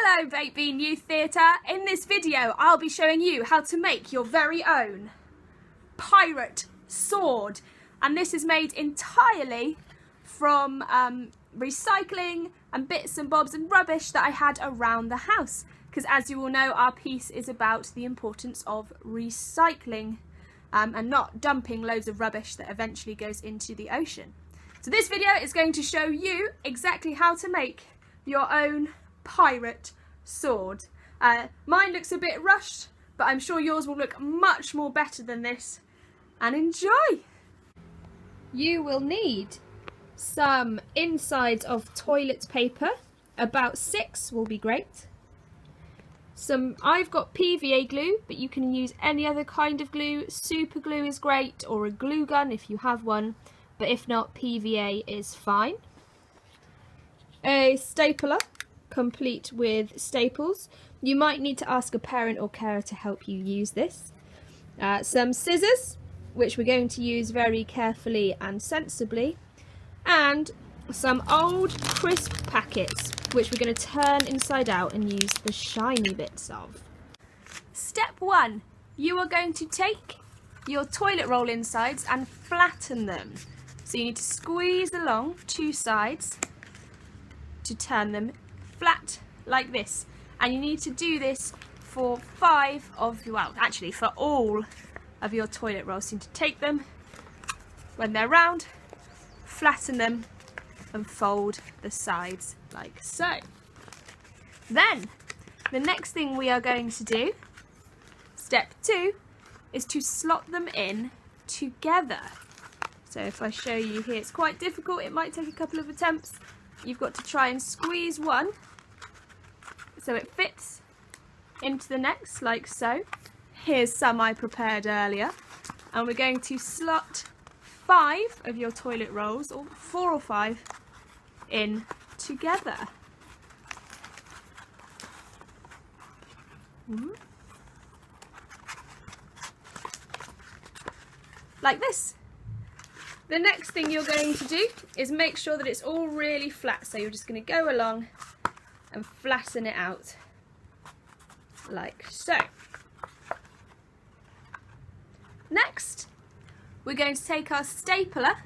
Hello Baked Bean Youth Theatre. In this video I'll be showing you how to make your very own pirate sword, and this is made entirely from recycling and bits and bobs and rubbish that I had around the house, because as you all know our piece is about the importance of recycling and not dumping loads of rubbish that eventually goes into the ocean. So this video is going to show you exactly how to make your own pirate sword. Mine looks a bit rushed, but I'm sure yours will look much more better than this, and enjoy! You will need some insides of toilet paper, about 6 will be great. I've got PVA glue, but you can use any other kind of glue. Super glue is great, or a glue gun if you have one, but if not, PVA is fine. A stapler complete with staples. You might need to ask a parent or carer to help you use this. Some scissors, which we're going to use very carefully and sensibly, and some old crisp packets, which we're going to turn inside out and use the shiny bits of. Step 1. You are going to take your toilet roll insides and flatten them. So you need to squeeze along 2 sides to turn them flat like this, and you need to do this for 5 of your, well actually for all of your toilet rolls. So you need to take them when they're round, flatten them and fold the sides like so. Then the next thing we are going to do, step 2, is to slot them in together. So if I show you here, it's quite difficult, it might take a couple of attempts. You've got to try and squeeze one so it fits into the next, like so. Here's some I prepared earlier, and we're going to slot 5 of your toilet rolls, or 4 or 5, in together. Like this. The next thing you're going to do is make sure that it's all really flat, so you're just going to go along and flatten it out like so. Next, we're going to take our stapler,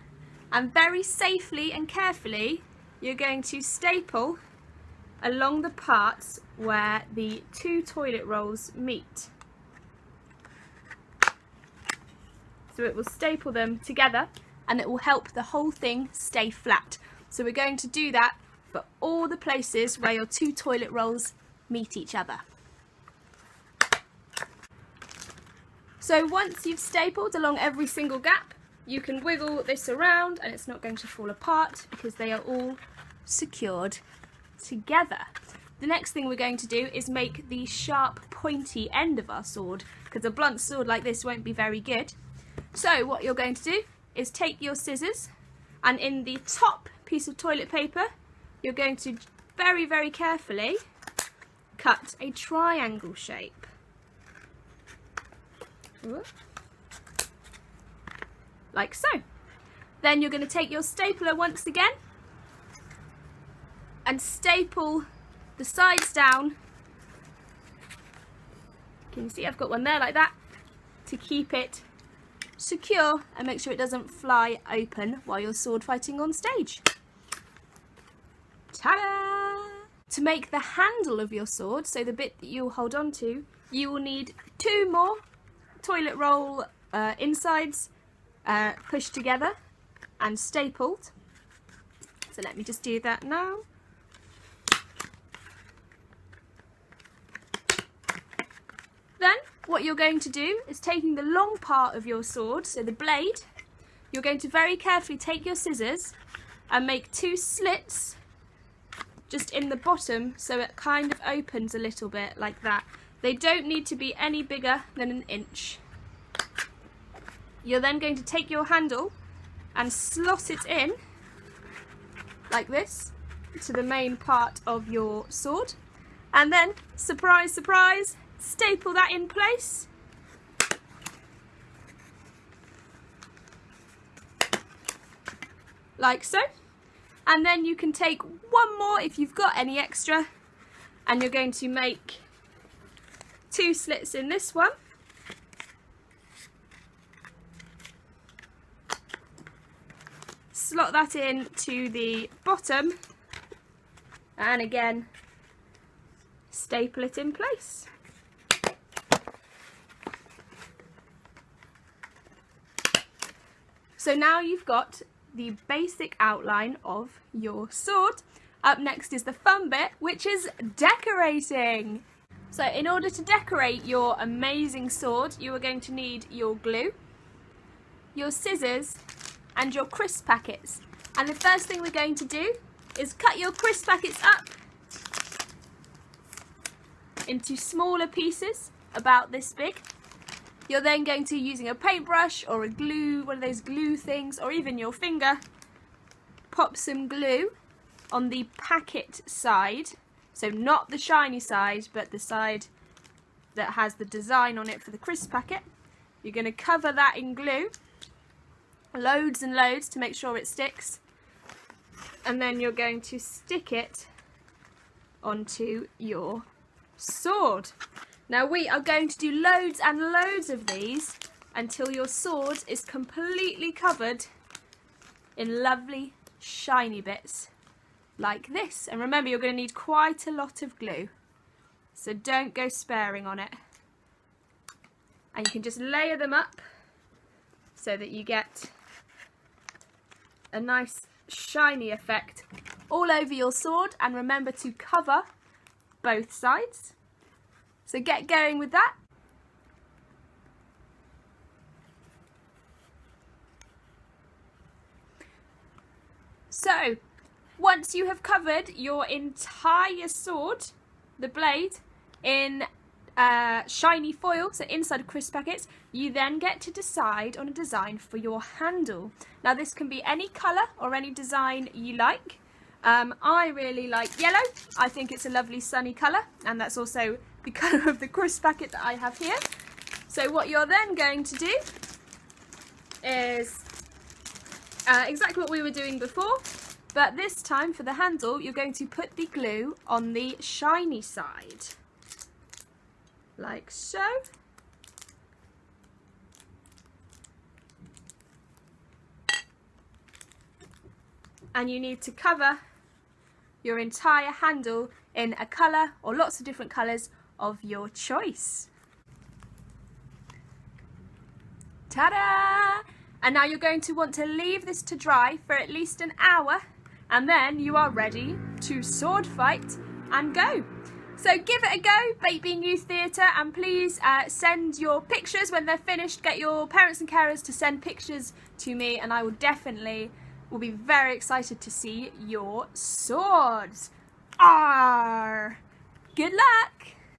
and very safely and carefully you're going to staple along the parts where the 2 toilet rolls meet. So it will staple them together, and it will help the whole thing stay flat. So we're going to do that for all the places where your 2 toilet rolls meet each other. So once you've stapled along every single gap, you can wiggle this around and it's not going to fall apart because they are all secured together. The next thing we're going to do is make the sharp pointy end of our sword, because a blunt sword like this won't be very good. So what you're going to do is take your scissors, and in the top piece of toilet paper you're going to very, very carefully cut a triangle shape. Like so. Then you're going to take your stapler once again and staple the sides down. Can you see I've got one there like that, to keep it secure and make sure it doesn't fly open while you're sword fighting on stage. Ta-da! To make the handle of your sword, so the bit that you'll hold on to, you will need 2 more toilet roll insides pushed together and stapled. So let me just do that now. Then what you're going to do is, taking the long part of your sword, so the blade, you're going to very carefully take your scissors and make 2 slits just in the bottom, so it kind of opens a little bit like that. They don't need to be any bigger than 1 inch. You're then going to take your handle and slot it in like this to the main part of your sword, and then, surprise, surprise, staple that in place. Like so. And then you can take one more if you've got any extra and you're going to make 2 slits in this one. Slot that in to the bottom, and again staple it in place. So now you've got the basic outline of your sword. Up next is the fun bit, which is decorating. So in order to decorate your amazing sword, you are going to need your glue, your scissors, and your crisp packets. And the first thing we're going to do is cut your crisp packets up into smaller pieces, about this big. You're then going to, using a paintbrush or a glue, one of those glue things, or even your finger, pop some glue on the packet side. So not the shiny side, but the side that has the design on it for the crisp packet. You're going to cover that in glue, loads and loads, to make sure it sticks. And then you're going to stick it onto your sword. Now we are going to do loads and loads of these until your sword is completely covered in lovely shiny bits like this. And remember, you're going to need quite a lot of glue, so don't go sparing on it. And you can just layer them up so that you get a nice shiny effect all over your sword. And remember to cover both sides. So get going with that. So once you have covered your entire sword, the blade, in shiny foil, so inside of crisp packets, you then get to decide on a design for your handle. Now this can be any colour or any design you like. I really like yellow. I think it's a lovely sunny colour, and that's also the colour of the crisp packet that I have here. So what you're then going to do is exactly what we were doing before, but this time for the handle you're going to put the glue on the shiny side, like so. And you need to cover your entire handle in a colour or lots of different colours of your choice. Ta-da! And now you're going to want to leave this to dry for at least an hour, and then you are ready to sword fight and go. So give it a go, Baked Bean Youth Theatre, and please send your pictures when they're finished. Get your parents and carers to send pictures to me, and I will be very excited to see your swords. Arr! Good luck!